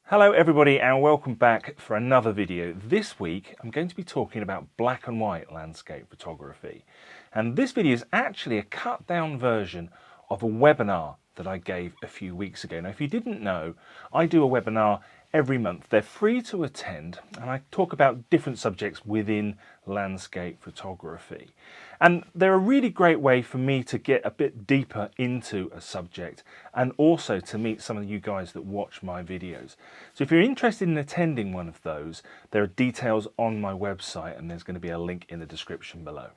Hello everybody and welcome back for another video. This week I'm going to be talking about black and white landscape photography, and this video is actually a cut down version of a webinar that I gave a few weeks ago. Now if you didn't know, I do a webinar every month. They're free to attend and I talk about different subjects within landscape photography, and they're a really great way for me to get a bit deeper into a subject and also to meet some of you guys that watch my videos. So if you're interested in attending one of those, there are details on my website and there's going to be a link in the description below.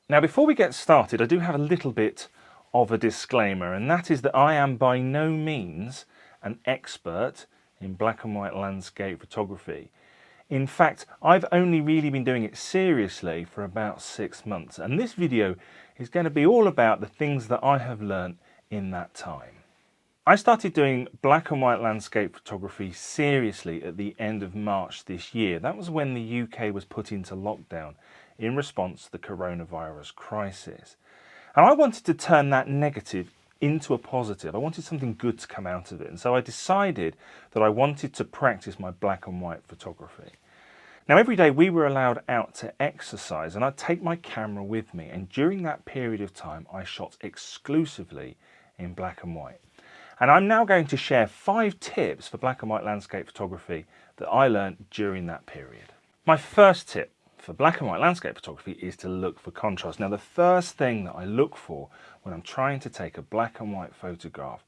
Now before we get started, I do have a little bit of a disclaimer, and that is that I am by no means an expert in black and white landscape photography. In fact, I've only really been doing it seriously for about 6 months, and this video is going to be all about the things that I have learned in that time. I started doing black and white landscape photography seriously at the end of March this year. That was when the UK was put into lockdown in response to the coronavirus crisis. And I wanted to turn that negative into a positive. I wanted something good to come out of it. And so I decided that I wanted to practice my black and white photography. Now every day we were allowed out to exercise and I'd take my camera with me. And during that period of time, I shot exclusively in black and white. And I'm now going to share 5 tips for black and white landscape photography that I learned during that period. My first tip for black and white landscape photography is to look for contrast. Now the first thing that I look for when I'm trying to take a black and white photograph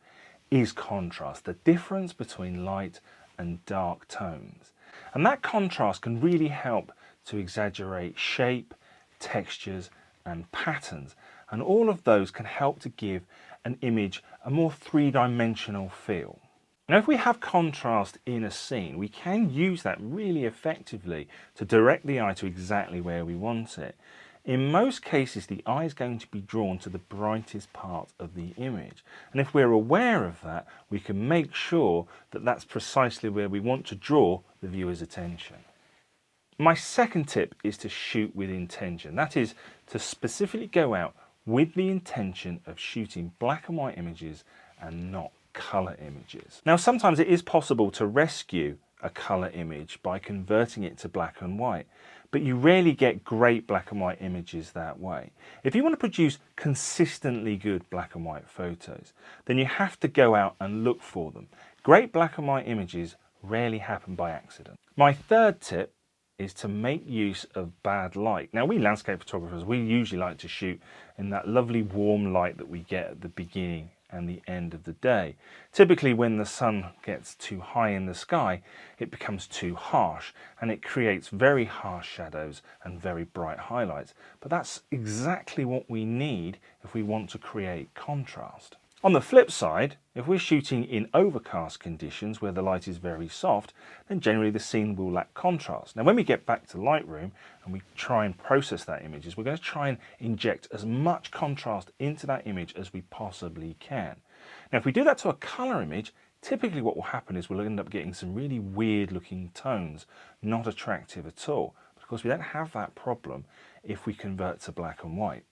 is contrast, the difference between light and dark tones. And that contrast can really help to exaggerate shape, textures and patterns. And all of those can help to give an image a more three-dimensional feel. Now if we have contrast in a scene, we can use that really effectively to direct the eye to exactly where we want it. In most cases, the eye is going to be drawn to the brightest part of the image. And if we're aware of that, we can make sure that that's precisely where we want to draw the viewer's attention. My second tip is to shoot with intention. That is to specifically go out with the intention of shooting black and white images and not colour images. Now sometimes it is possible to rescue a colour image by converting it to black and white, but you rarely get great black and white images that way. If you want to produce consistently good black and white photos, then you have to go out and look for them. Great black and white images rarely happen by accident. My third tip is to make use of bad light. Now we landscape photographers, we usually like to shoot in that lovely warm light that we get at the beginning and the end of the day. Typically when the sun gets too high in the sky, it becomes too harsh and it creates very harsh shadows and very bright highlights. But that's exactly what we need if we want to create contrast. On the flip side, if we're shooting in overcast conditions where the light is very soft, then generally the scene will lack contrast. Now when we get back to Lightroom and we try and process that images, we're going to try and inject as much contrast into that image as we possibly can. Now if we do that to a colour image, typically what will happen is we'll end up getting some really weird looking tones, not attractive at all. But of course we don't have that problem if we convert to black and white.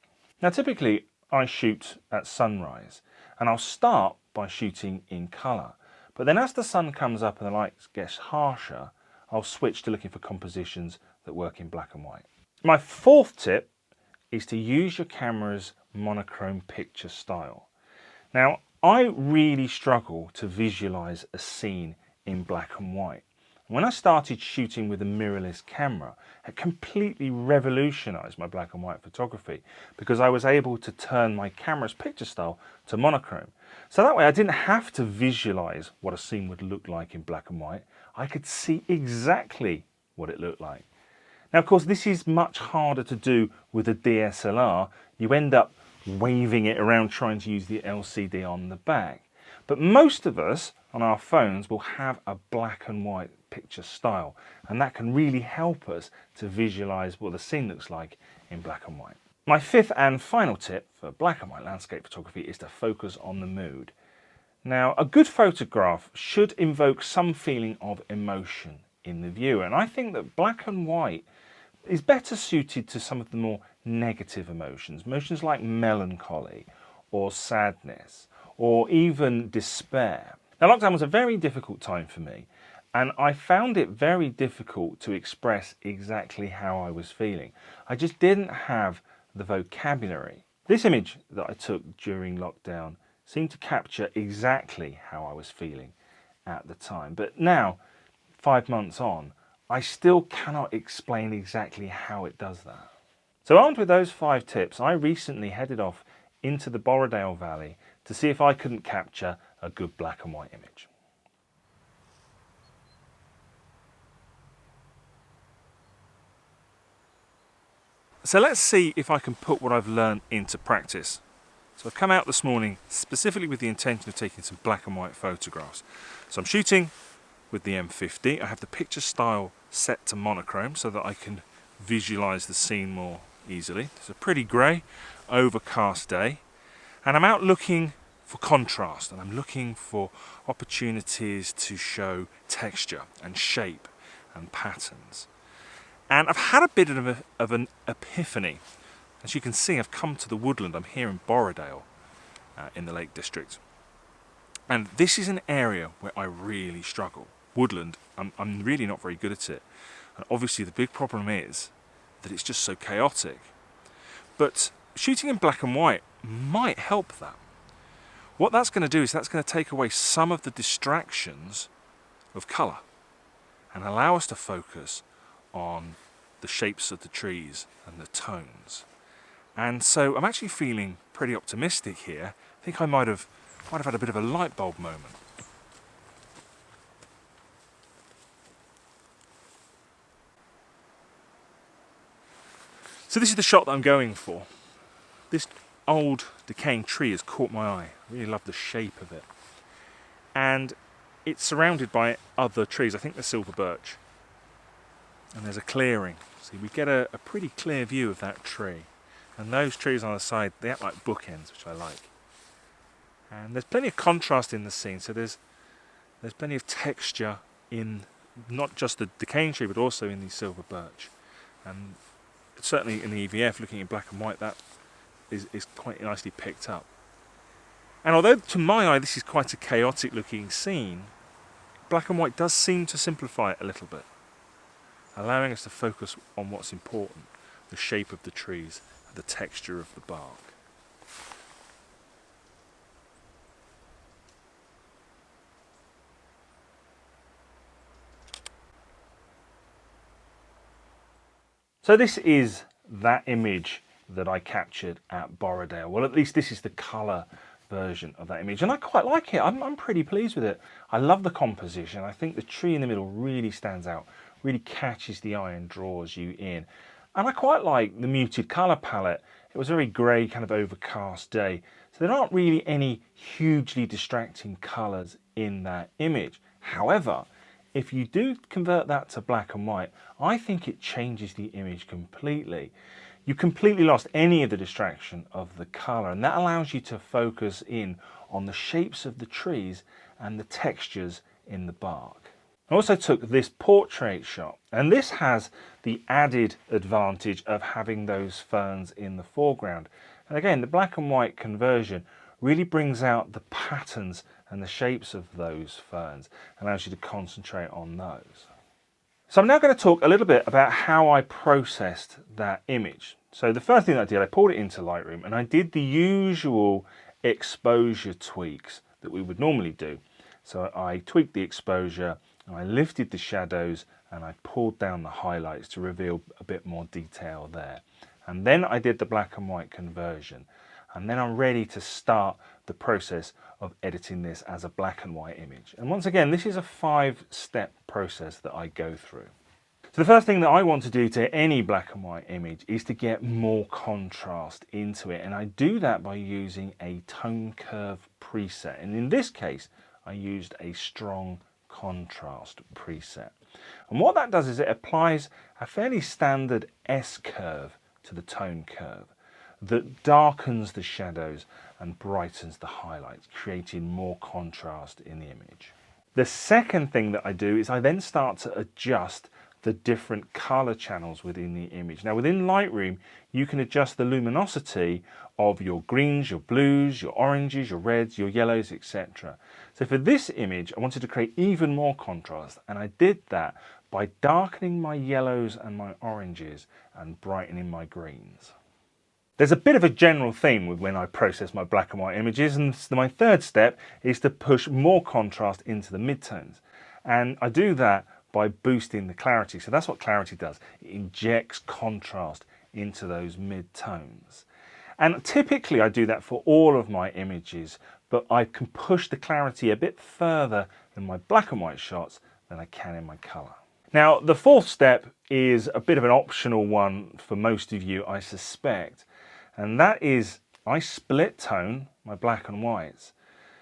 Now typically I shoot at sunrise and I'll start by shooting in colour, but then as the sun comes up and the light gets harsher, I'll switch to looking for compositions that work in black and white. My fourth tip is to use your camera's monochrome picture style. Now I really struggle to visualise a scene in black and white. When I started shooting with a mirrorless camera, it completely revolutionised my black and white photography because I was able to turn my camera's picture style to monochrome. So that way I didn't have to visualise what a scene would look like in black and white. I could see exactly what it looked like. Now of course this is much harder to do with a DSLR. You end up waving it around trying to use the LCD on the back. But most of us on our phones will have a black and white picture style, and that can really help us to visualize what the scene looks like in black and white. My fifth and final tip for black and white landscape photography is to focus on the mood. Now, a good photograph should invoke some feeling of emotion in the viewer, and I think that black and white is better suited to some of the more negative emotions, emotions like melancholy or sadness or even despair. Now, lockdown was a very difficult time for me, And I found it very difficult to express exactly how I was feeling. I just didn't have the vocabulary. This image that I took during lockdown seemed to capture exactly how I was feeling at the time. But now, 5 months on, I still cannot explain exactly how it does that. So armed with those 5 tips, I recently headed off into the Borrowdale Valley to see if I couldn't capture a good black and white image. So let's see if I can put what I've learned into practice. So I've come out this morning specifically with the intention of taking some black and white photographs. So I'm shooting with the M50. I have the picture style set to monochrome so that I can visualize the scene more easily. It's a pretty grey, overcast day, and I'm out looking for contrast, and I'm looking for opportunities to show texture and shape and patterns. And I've had a bit of an epiphany. As you can see, I've come to the woodland. I'm here in Borrowdale in the Lake District. And this is an area where I really struggle. Woodland, I'm really not very good at it. And obviously the big problem is that it's just so chaotic. But shooting in black and white might help that. What that's going to do is that's going to take away some of the distractions of colour and allow us to focus on the shapes of the trees and the tones. And so I'm actually feeling pretty optimistic here. I think I might have had a bit of a light bulb moment. So this is the shot that I'm going for. This old decaying tree has caught my eye. I really love the shape of it. And it's surrounded by other trees. I think they're silver birch. And there's a clearing. See, we get a pretty clear view of that tree. And those trees on the side, they act like bookends, which I like. And there's plenty of contrast in the scene, so there's plenty of texture in not just the decaying tree, but also in the silver birch. And certainly in the EVF, looking in black and white, that is quite nicely picked up. And although to my eye this is quite a chaotic looking scene, black and white does seem to simplify it a little bit, allowing us to focus on what's important, the shape of the trees, and the texture of the bark. So this is that image that I captured at Borrowdale. Well, at least this is the colour version of that image, and I quite like it. I'm pretty pleased with it. I love the composition. I think the tree in the middle really stands out, really catches the eye and draws you in. And I quite like the muted colour palette. It was a very grey, kind of overcast day, so there aren't really any hugely distracting colours in that image. However, if you do convert that to black and white, I think it changes the image completely. You completely lost any of the distraction of the colour, and that allows you to focus in on the shapes of the trees and the textures in the bark. I also took this portrait shot, and this has the added advantage of having those ferns in the foreground. And again, the black and white conversion really brings out the patterns and the shapes of those ferns, allows you to concentrate on those. So I'm now going to talk a little bit about how I processed that image. So the first thing that I did, I pulled it into Lightroom and I did the usual exposure tweaks that we would normally do. So I tweaked the exposure, and I lifted the shadows, and I pulled down the highlights to reveal a bit more detail there. And then I did the black and white conversion. And then I'm ready to start the process of editing this as a black and white image. And once again, this is a 5-step process that I go through. So the first thing that I want to do to any black and white image is to get more contrast into it. And I do that by using a tone curve preset. And in this case, I used a strong contrast preset. And what that does is it applies a fairly standard S curve to the tone curve that darkens the shadows and brightens the highlights, creating more contrast in the image. The second thing that I do is I then start to adjust the different color channels within the image. Now within Lightroom, you can adjust the luminosity of your greens, your blues, your oranges, your reds, your yellows, etc. So for this image, I wanted to create even more contrast, and I did that by darkening my yellows and my oranges and brightening my greens. There's a bit of a general theme with when I process my black and white images, and my third step is to push more contrast into the midtones. And I do that by boosting the clarity. So that's what clarity does. It injects contrast into those midtones. And typically I do that for all of my images, but I can push the clarity a bit further in my black and white shots than I can in my color. Now, the fourth step is a bit of an optional one for most of you, I suspect. And that is I split tone my black and whites.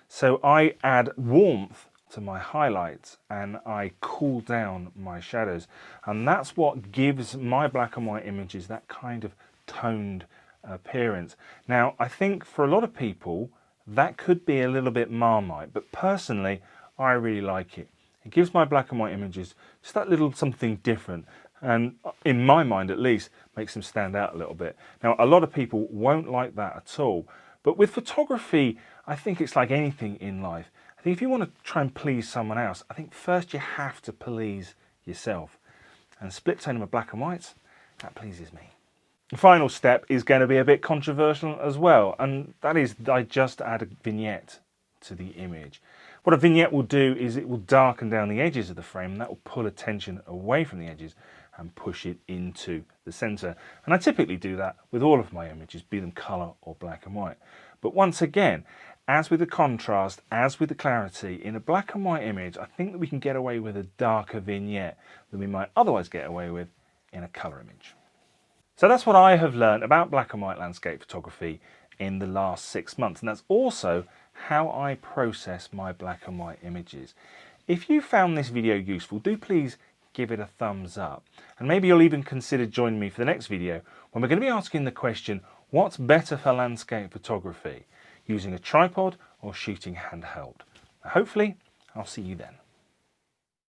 So I add warmth to my highlights and I cool down my shadows. And that's what gives my black and white images that kind of toned appearance. Now, I think for a lot of people, that could be a little bit Marmite, but personally, I really like it. It gives my black and white images just that little something different. And in my mind at least, makes them stand out a little bit. Now, a lot of people won't like that at all, but with photography, I think it's like anything in life. I think if you want to try and please someone else, I think first you have to please yourself. And split tone of my black and whites, that pleases me. The final step is going to be a bit controversial as well, and that is I just add a vignette to the image. What a vignette will do is it will darken down the edges of the frame, and that will pull attention away from the edges and push it into the center. And I typically do that with all of my images, be them color or black and white. But once again, as with the contrast, as with the clarity, in a black and white image, I think that we can get away with a darker vignette than we might otherwise get away with in a color image. So that's what I have learned about black and white landscape photography in the last 6 months, and that's also how I process my black and white images. If you found this video useful, do please give it a thumbs up, and maybe you'll even consider joining me for the next video when we're going to be asking the question, what's better for landscape photography, using a tripod or shooting handheld? Hopefully I'll see you then.